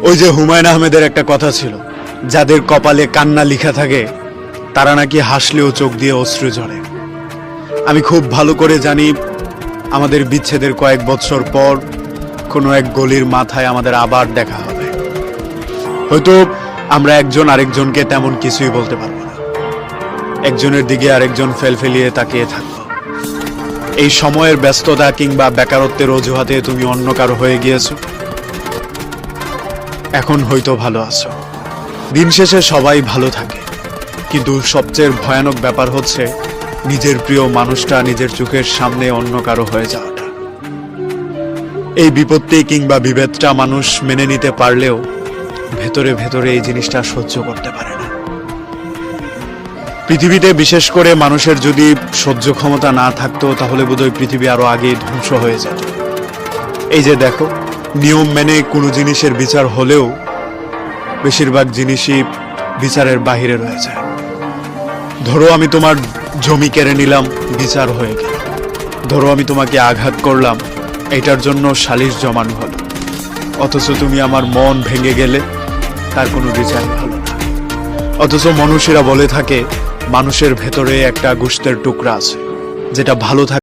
ওই যে হুমায়ুন আহমেদের একটা কথা ছিল, যাদের কপালে কান্না লেখা থাকে তারা নাকি হাসলেও চোখ দিয়ে অশ্রু ঝরে। আমি খুব ভালো করে জানি আমাদের বিচ্ছেদের কয়েক বছর পর কোনো এক গলির মাথায় আমাদের আবার দেখা হবে। হয়তো আমরা একজন আরেকজনকে তেমন কিছুই বলতে পারবো না, একজনের দিকে আরেকজন ফেলফেলিয়ে তাকিয়ে থাকবো। এই সময়ের ব্যস্ততা কিংবা বেকারত্বের অজুহাতে তুমি অন্য কারো হয়ে গিয়েছো। এখন হয়তো ভালো আছো, দিন শেষে সবাই ভালো থাকে, কিন্তু সবচেয়ে ভয়ানক ব্যাপার হচ্ছে নিজের প্রিয় মানুষটা নিজের চোখের সামনে অন্য কারো হয়ে যাওয়াটা। এই বিপত্তি কিংবা বিভেদটা মানুষ মেনে নিতে পারলেও ভেতরে ভেতরে এই জিনিসটা সহ্য করতে পারে না। পৃথিবীতে বিশেষ করে মানুষের যদি সহ্য ক্ষমতা না থাকতো তাহলে বোধহয় পৃথিবী আরো আগেই ধ্বংস হয়ে যেত। এই যে দেখো, নিয়ম মেনে কোনো জিনিসের বিচার হলেও বেশিরভাগ জিনিসই বিচারের বাহিরে রয়ে যায়। ধরো আমি তোমার জমি কেড়ে নিলাম, বিচার হয়ে গেল। ধরো আমি তোমাকে আঘাত করলাম, এটার জন্য সালিশ জমানো হলো। অথচ তুমি আমার মন ভেঙে গেলে তার কোনো বিচার হলো না। অথচ মানুষেরা বলে থাকে মানুষের ভেতরে একটা গোশতের টুকরা আছে যেটা ভালো থাকে